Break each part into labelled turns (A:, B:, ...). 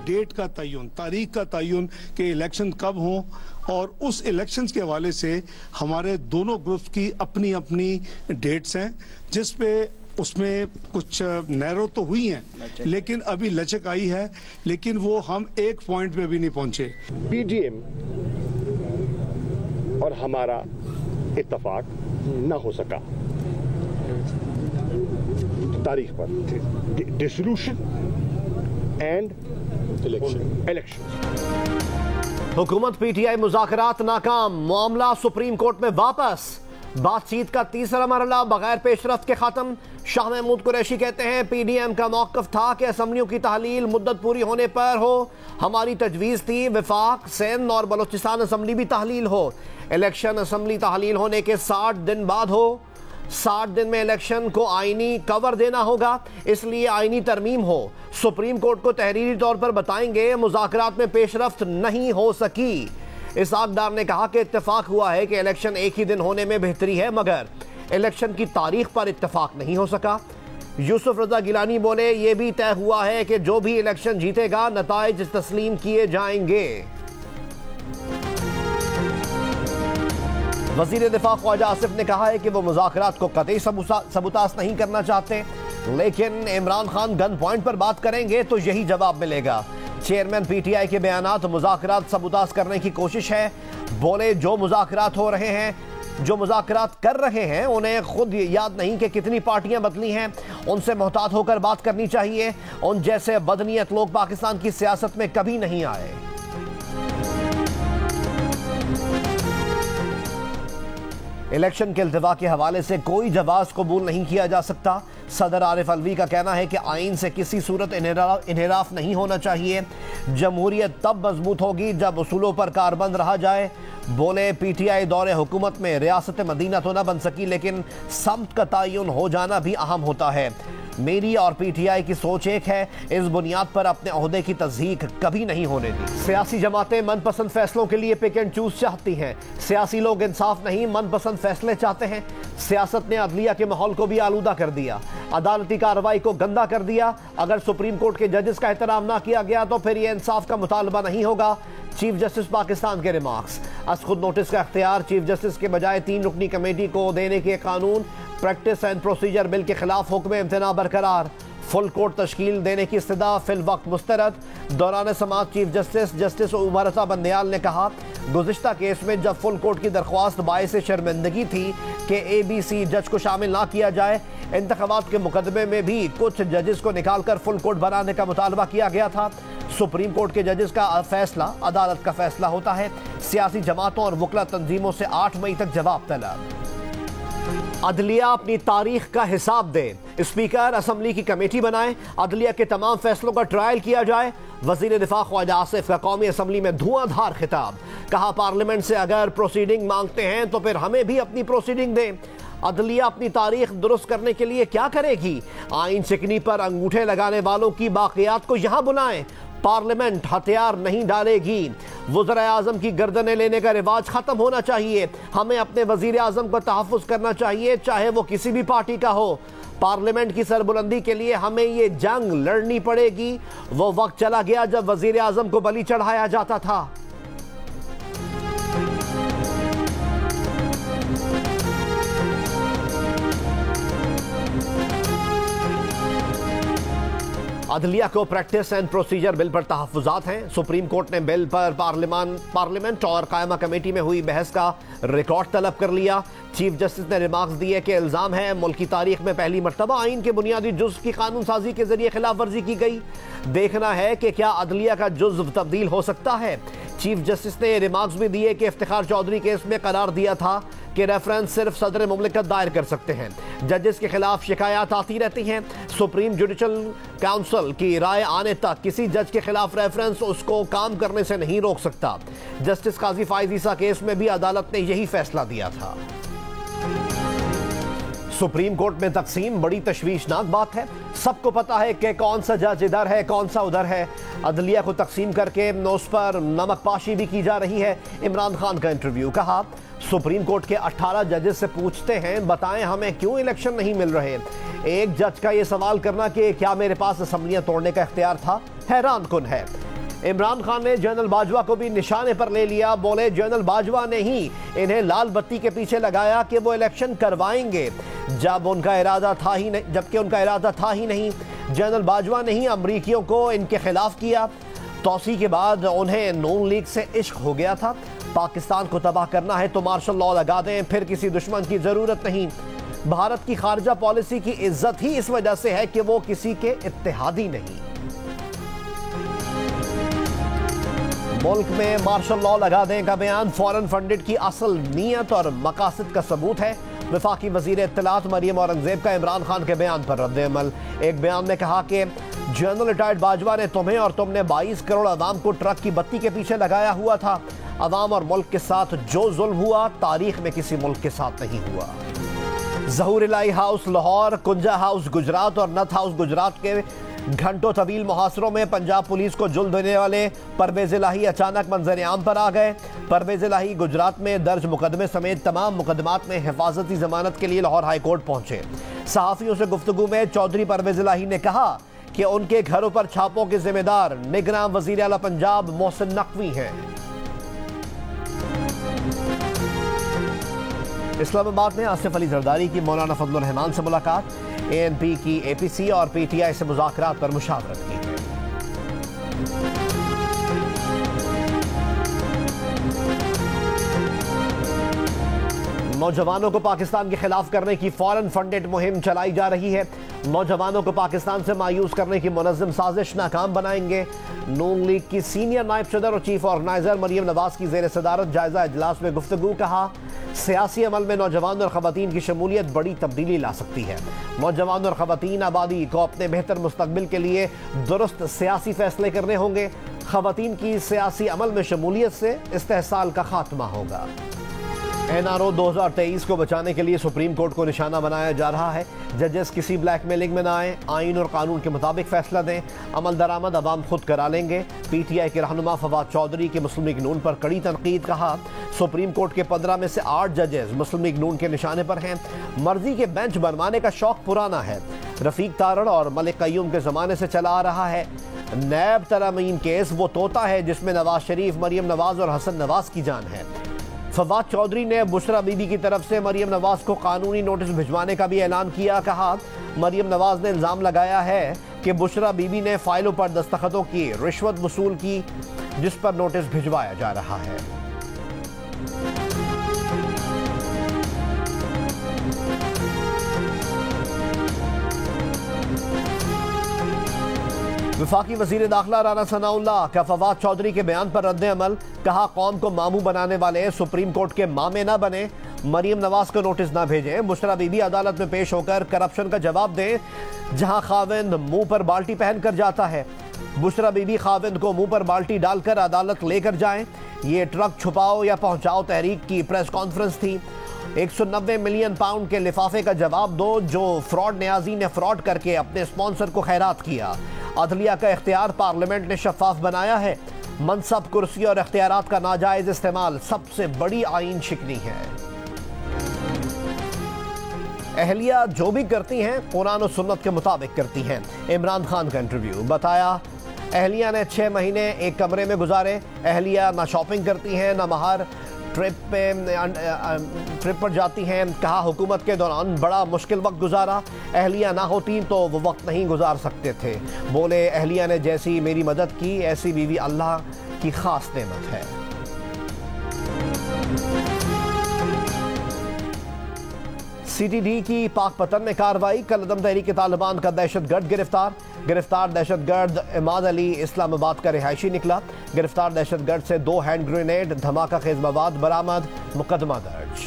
A: Date का तयन, तारीख का तयन कि इलेक्शन कब हों, और उस इलेक्शंस के हवाले से हमारे दोनों ग्रुप्स की अपनी अपनी डेट्स हैं, जिस पे उसमें कुछ नैरो तो हुई हैं लेकिन अभी लचक आई है, लेकिन वो हम एक पॉइंट पे भी नहीं पहुंचे।
B: पीडीएम और हमारा इत्तेफाक न हो सका तारीख पर, डिसोल्यूशन एंड इलेक्शन।
C: हुकूमत पीटीआई मुज़ाकरात नाकाम, मामला सुप्रीम कोर्ट में वापस। बातचीत का तीसरा मरहला बगैर पेशरफ्त के खत्म। शाह महमूद कुरैशी कहते हैं पीडीएम का मौक़िफ़ था कि असम्बलियों की तहलील मुद्दत पूरी होने पर हो। हमारी तजवीज़ थी वफाक, सिंध और बलोचिस्तान असम्बली भी तहलील हो। इलेक्शन असम्बली तहलील होने के 60 दिन बाद हो। 60 दिन में इलेक्शन को आईनी कवर देना होगा, इसलिए आईनी तरमीम हो। सुप्रीम कोर्ट को तहरीरी तौर पर बताएंगे मुज़ाकरात में पेशरफ्त नहीं हो सकी। इसहाक़ ने कहा कि इत्तेफाक हुआ है कि इलेक्शन एक ही दिन होने में बेहतरी है, मगर इलेक्शन की तारीख पर इत्तेफाक नहीं हो सका। यूसुफ रजा गिलानी बोले यह भी तय हुआ है कि जो भी इलेक्शन जीतेगा नताइज तस्लीम किए जाएंगे। वज़ीर दिफा ख्वाजा आसिफ ने कहा है कि वो मुज़ाकरात को कतई सबूतास नहीं करना चाहते, लेकिन इमरान खान गन पॉइंट पर बात करेंगे तो यही जवाब मिलेगा। चेयरमैन पीटीआई के बयानात मुज़ाकरात सबूतास करने की कोशिश है। बोले जो मुज़ाकरात हो रहे हैं, जो मुज़ाकरात कर रहे हैं, उन्हें खुद याद नहीं कि कितनी पार्टियां बदली हैं। उनसे मोहतात होकर बात करनी चाहिए। उन जैसे बदनीयत लोग पाकिस्तान की सियासत में कभी नहीं आए। इलेक्शन के इल्तिवा के हवाले से कोई जवाब कबूल नहीं किया जा सकता। सदर आरिफ अलवी का कहना है कि आइन से किसी सूरत इन्हिराफ नहीं होना चाहिए। जमहूरियत तब मजबूत होगी जब उसूलों पर कारबंद रहा जाए। बोले पीटीआई दौरे हुकूमत में रियासत मदीना तो न बन सकी, लेकिन समत का तयन हो जाना भी अहम होता है। मेरी और पीटीआई की सोच एक है, इस बुनियाद पर अपने ओहदे की तस्दीक कभी नहीं होने दी। सियासी जमातें मनपसंद फैसलों के लिए पिक एंड चूज चाहती हैं। सियासी लोग इंसाफ नहीं, मनपसंद फैसले चाहते हैं। सियासत ने अदलिया के माहौल को भी आलूदा कर दिया, अदालती कार्रवाई को गंदा कर दिया। अगर सुप्रीम कोर्ट के जजेस का एहतराम ना किया गया तो फिर यह इंसाफ का मुतालबा नहीं होगा। चीफ जस्टिस पाकिस्तान के रिमार्क्स। अस खुद नोटिस का इख्तियार चीफ जस्टिस के बजाय 3 रुकनी कमेटी को देने के कानून प्रैक्टिस एंड प्रोसीजर बिल के खिलाफ हुक्म इम्तना बरकरार। फुल कोर्ट तश्कील देने की इस्तदा फिल वक्त मुस्तरद। दौरान समाअत चीफ जस्टिस उमर अता बंदयाल ने कहा गुज़िश्ता केस में जब फुल कोर्ट की दरख्वास्त बायस शर्मिंदगी थी कि ABC जज को शामिल ना किया जाए, इंतखाबात के मुकदमे में भी कुछ जजेस को निकाल कर फुल कोर्ट बनाने का मुतालबा किया गया था। सुप्रीम कोर्ट के जजेस का फैसला अदालत का फैसला होता है। सियासी जमातों और वकला तंजीमों से 8 मई तक जवाब तलब। अदलिया अपनी तारीख का हिसाब दे। स्पीकर असम्बली की कमेटी बनाए। अदलिया के तमाम फैसलों का ट्रायल किया जाए। वज़ीर दिफा ख्वाजा आसिफ का कौमी असम्बली में धुआंधार खिताब। कहा पार्लियामेंट से अगर प्रोसीडिंग मांगते हैं तो फिर हमें भी अपनी प्रोसीडिंग दें। अदलिया अपनी तारीख दुरुस्त करने के लिए क्या करेगी? आइन चिकनी पर अंगूठे लगाने वालों की बाक़ियात को यहाँ बुलाएं। पार्लियामेंट हथियार नहीं डालेगी। वज़ीर आज़म की गर्दनें लेने का रिवाज खत्म होना चाहिए। हमें अपने वज़ीर आज़म का तहफ़्फ़ुज़ करना चाहिए, चाहे वो किसी भी पार्टी का हो। पार्लियामेंट की सरबुलंदी के लिए हमें ये जंग लड़नी पड़ेगी। वो वक्त चला गया जब वज़ीर आज़म को बलि चढ़ाया जाता था। अदलिया को प्रैक्टिस एंड प्रोसीजर बिल पर तहफ़्फ़ुज़ात हैं। सुप्रीम कोर्ट ने बिल पर पार्लियामेंट और कायमा कमेटी में हुई बहस का रिकॉर्ड तलब कर लिया। चीफ जस्टिस ने रिमार्क्स दिए कि इल्ज़ाम है मुल्क की तारीख में पहली मरतबा आइन के बुनियादी जुज़्व की कानून साजी के जरिए खिलाफ वर्जी की गई। देखना है कि क्या अदलिया का जुज़्व तब्दील हो सकता है। चीफ जस्टिस ने रिमार्क्स भी दिए कि इफ्तिखार चौधरी केस में करार दिया था कि रेफरेंस सिर्फ सदर मुमलिकत दायर कर सकते हैं। जजेस के खिलाफ शिकायत आती रहती हैं। सुप्रीम जुडिशल काउंसिल की राय आने तक किसी जज के खिलाफ रेफरेंस उसको काम करने से नहीं रोक सकता। जस्टिस काजी फाइज ईसा केस में भी अदालत ने यही फैसला दिया था। सुप्रीम कोर्ट में तकसीम बड़ी तशवीशनाक बात है। सबको पता है कि कौन सा जज इधर है, कौन सा उधर है। अदलिया को तकसीम करके उस पर नमकपाशी भी की जा रही है। इमरान खान का इंटरव्यू। कहा सुप्रीम कोर्ट के 18 जजेस से पूछते हैं बताएं हमें क्यों इलेक्शन नहीं मिल रहे। एक जज का यह सवाल करना कि क्या मेरे पास असम्बलियां तोड़ने का इख्तियार था, हैरान कुन है। इमरान खान ने जनरल बाजवा को भी निशाने पर ले लिया। बोले जनरल बाजवा ने ही इन्हें लाल बत्ती के पीछे लगाया कि वो इलेक्शन करवाएंगे, जबकि उनका इरादा था ही नहीं। जनरल बाजवा ने ही अमरीकियों को इनके खिलाफ किया। तौसी के बाद उन्हें नून लीग से इश्क हो गया था। पाकिस्तान को तबाह करना है तो मार्शल लॉ लगा दें, फिर किसी दुश्मन की जरूरत नहीं। भारत की खारजा पॉलिसी की इज्जत ही इस वजह से है कि वो किसी के इत्तेहादी नहीं। मुल्क में मार्शल लॉ लगा दें का बयान फॉरेन फंडेड की असल नीयत और मकासद का सबूत है। वफाकी वजीर इत्तलात मरियम औरंगजेब का इमरान खान के बयान पर रद्द-ए-अमल। एक बयान में कहा कि जनरल रिटायर्ड बाजवा ने तुम्हें और तुमने 22 करोड़ अवाम को ट्रक की बत्ती के पीछे लगाया हुआ था। अवाम और मुल्क के साथ जो जुल्म हुआ तारीख में किसी मुल्क के साथ नहीं हुआ। ज़हूर इलाही हाउस लाहौर, कुंजा हाउस गुजरात और नथ हाउस गुजरात के घंटों तवील मुहासरों में पंजाब पुलिस को जुल्म देने वाले परवेज इलाही अचानक मंजर आम पर आ गए। परवेज इलाही गुजरात में दर्ज मुकदमे समेत तमाम मुकदमात में हिफाजती जमानत के लिए लाहौर हाई कोर्ट पहुंचे। सहाफियों से गुफ्तगू में चौधरी परवेज इलाही ने कहा कि उनके घरों पर छापों के जिम्मेदार निगरान वजीर आला पंजाब मोहसिन नकवी हैं। इस्लामाबाद में आसिफ अली जरदारी की मौलाना फजलुर रहमान से मुलाकात। ANP की APC और PTI से मुज़ाकरात पर मुशावरत की है। नौजवानों को पाकिस्तान के खिलाफ करने की फॉरेन फंडेड मुहिम चलाई जा रही है। नौजवानों को पाकिस्तान से मायूस करने की मुनज़्ज़म साजिश नाकाम बनाएंगे। नून लीग की सीनियर नायब सदर और चीफ ऑर्गेनाइजर मरियम नवाज की ज़ेर सदारत जायजा इजलास में गुफ्तगू। कहा सियासी अमल में नौजवान और ख़वातीन की शमूलियत बड़ी तब्दीली ला सकती है। नौजवान और ख़वातीन आबादी को अपने बेहतर मुस्तकबिल के लिए दुरुस्त सियासी फैसले करने होंगे। ख़वातीन की सियासी अमल में शमूलियत से इस्तेहसाल का खात्मा होगा। NRO 2023 को बचाने के लिए सुप्रीम कोर्ट को निशाना बनाया जा रहा है। जजेस किसी ब्लैकमेलिंग में ना आए, आइन और कानून के मुताबिक फैसला दें। अमल दरामद अवाम खुद करा लेंगे। PTI के रहनुमा फवाद चौधरी की मुस्लिम लीग नून पर कड़ी तनकीद। कहा सुप्रीम कोर्ट के 15 में से 8 जजेस मुस्लिम लीग नून के निशाने पर हैं। मर्जी के बेंच बनवाने का शौक पुराना है, रफीक तारड़ और मलिक कयूम के ज़माने से चला आ रहा है। नैब तरमीम केस वो तोता है जिसमें नवाज शरीफ, मरियम नवाज और हसन नवाज की जान है। फवाद चौधरी ने बुशरा बीबी की तरफ से मरियम नवाज को कानूनी नोटिस भिजवाने का भी ऐलान किया। कहा मरियम नवाज ने इल्ज़ाम लगाया है कि बुशरा बीबी ने फाइलों पर दस्तखतों की रिश्वत वसूल की, जिस पर नोटिस भिजवाया जा रहा है। वफाकी वजीर दाखिला राना सनाउल्लाह का फवाद चौधरी के बयान पर रद्द-ए-अमल। कहा कौम को मामू बनाने वाले सुप्रीम कोर्ट के मामे ना बने, मरियम नवाज को नोटिस ना भेजें। बुशरा बीबी अदालत में पेश होकर करप्शन का जवाब दें, जहां खाविंद मुंह पर बाल्टी पहनकर जाता है। बुशरा बीबी खाविंद को मुंह पर बाल्टी डालकर अदालत लेकर जाएं। ये ट्रक छुपाओ या पहुंचाओ तहरीक की प्रेस कॉन्फ्रेंस थी। 190 मिलियन पाउंड के लिफाफे का जवाब दो जो फ्रॉड न्याजी ने फ्रॉड करके अपने स्पॉन्सर को खैरात किया। अदलिया का इख्तियार पार्लियामेंट ने शफाफ बनाया है। मनसब, कुर्सी और इख्तियारात का नाजायज इस्तेमाल सबसे बड़ी आईन शिकनी है। अहलिया जो भी करती हैं कुरान और सुन्नत के मुताबिक करती हैं। इमरान खान का इंटरव्यू। बताया अहलिया ने 6 महीने एक कमरे में गुजारे। अहलिया ना शॉपिंग करती हैं ना बाहर ट्रिप पर जाती हैं। कहा हुकूमत के दौरान बड़ा मुश्किल वक्त गुजारा, अहलिया ना होती तो वो वक्त नहीं गुजार सकते थे। बोले अहलिया ने जैसी मेरी मदद की ऐसी बीवी अल्लाह की खास नेमत है। CTD की पाकपतन में कार्रवाई। कलअदम तहरीक तालिबान का दहशतगर्द गिरफ्तार दहशतगर्द इमाद अली इस्लामाबाद का रिहायशी निकला। गिरफ्तार दहशतगर्द से 2 हैंड ग्रेनेड, धमाका खेज मवाद बरामद, मुकदमा दर्ज।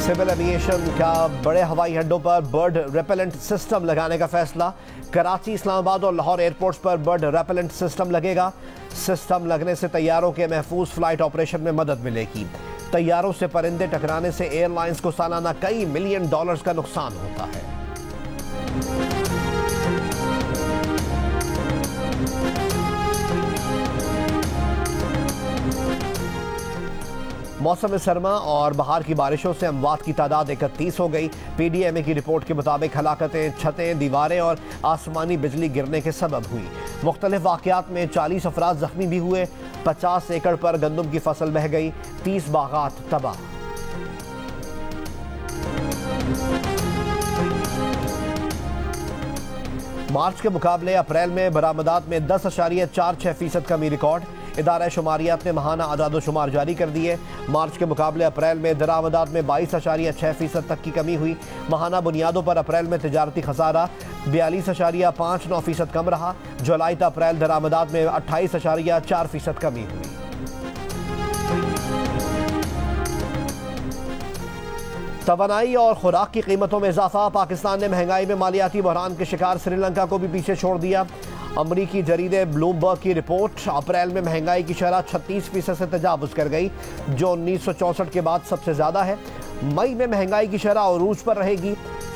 C: सिविल एविएशन का बड़े हवाई अड्डों पर बर्ड रेपेलेंट सिस्टम लगाने का फैसला। कराची, इस्लामाबाद और लाहौर एयरपोर्ट्स पर बर्ड रेपेलेंट सिस्टम लगेगा। सिस्टम लगने से तैयारों के महफूज फ्लाइट ऑपरेशन में मदद मिलेगी। तैयारों से परिंदे टकराने से एयरलाइंस को सालाना कई मिलियन डॉलर्स का नुकसान होता है। मौसम सरमा और बहार की बारिशों से अमवात की तादाद 31 हो गई। PDMA की रिपोर्ट के मुताबिक हलाकतें छतें, दीवारें और आसमानी बिजली गिरने के सबब हुई। मुख्तलिफ वाक़यात में 40 अफराद जख्मी भी हुए। 50 एकड़ पर गंदम की फसल बह गई, 30 बागात तबाह। मार्च के मुकाबले अप्रैल में बरामदात में 10.46% कमी रिकॉर्ड। इदारा शुमारियात ने माहाना आदादोशुमार जारी कर दिए। मार्च के मुकाबले अप्रैल में दरामदात में 22.6% तक की कमी हुई। माहाना बुनियादों पर अप्रैल में तिजारती खसारा 42.59% कम रहा। जुलाई से अप्रैल दरामदात में 28.4% कमी हुई। तवानाई और खुराक की कीमतों में इजाफा। पाकिस्तान ने महंगाई में मालियाती बहरान के शिकार श्रीलंका को भी पीछे छोड़ दिया। अमरीकी जरीदे ब्लूमबर्ग की रिपोर्ट, अप्रैल में महंगाई की शरह 36% से तजावुज़ कर गई, जो 1964 के बाद सबसे ज़्यादा है। मई में महंगाई की शरह अरूज पर रहेगी।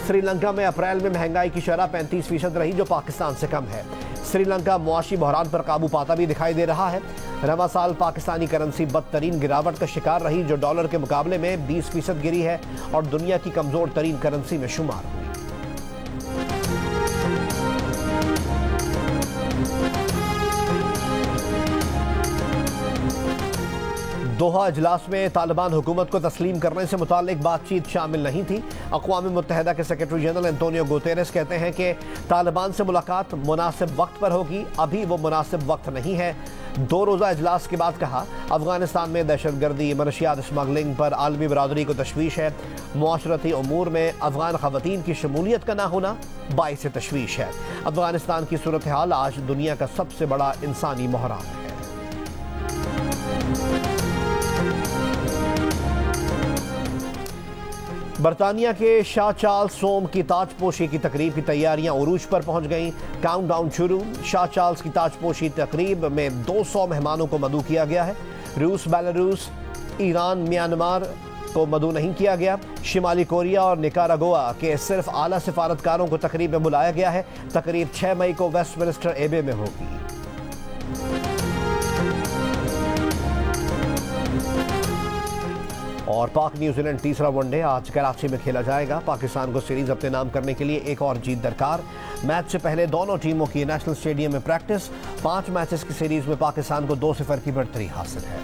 C: श्रीलंका में अप्रैल में महंगाई की शरह 35% रही, जो पाकिस्तान से कम है। श्रीलंका मुआशी बहरान पर काबू पाता भी दिखाई दे रहा है। रवा साल पाकिस्तानी करेंसी बदतरीन गिरावट का शिकार रही, जो डॉलर के मुकाबले में 20% गिरी है और दुनिया की कमज़ोर तरीन करेंसी में शुमार हुई। दोहा इजलास में तालिबान हुकूमत को तस्लीम करने से मुताल्लिक बातचीत शामिल नहीं थी। अक़वाम मुत्तहिदा के सेक्रेटरी जनरल एंटोनियो गुतेरेस कहते हैं कि तालिबान से मुलाकात मुनासिब वक्त पर होगी, अभी वो मुनासिब वक्त नहीं है। 2 रोज़ा इजलास के बाद कहा, अफगानिस्तान में दहशतगर्दी, मनशियात स्मगलिंग पर आलमी बरादरी को तशवीश है। मुआशरती उमूर में अफगान ख़वातीन की शमूलियत का ना होना बाइस तशवीश है। अफगानिस्तान की सूरत हाल आज दुनिया का सबसे बड़ा इंसानी बहरान है। बरतानिया के शाह चार्ल्स सोम की ताजपोशी की तकरीब की तैयारियां उरूज पर पहुंच गईं। काउंटडाउन शुरू। शाह चार्ल्स की ताजपोशी तकरीब में 200 मेहमानों को मदऊ किया गया है। रूस, बेलारूस, ईरान, म्यांमार को मदऊ नहीं किया गया। शिमाली कोरिया और निकारागुआ के सिर्फ आला सिफारतकारों को तकरीब में बुलाया गया है। तकरीब 6 मई को वेस्टमिनिस्टर एबे में होगी। और पाक न्यूजीलैंड तीसरा वनडे आज कराची में खेला जाएगा। पाकिस्तान को सीरीज अपने नाम करने के लिए एक और जीत दरकार। मैच से पहले दोनों टीमों की नेशनल स्टेडियम में प्रैक्टिस। 5 मैचेस की सीरीज में पाकिस्तान को 2-0 की बढ़तरी हासिल है।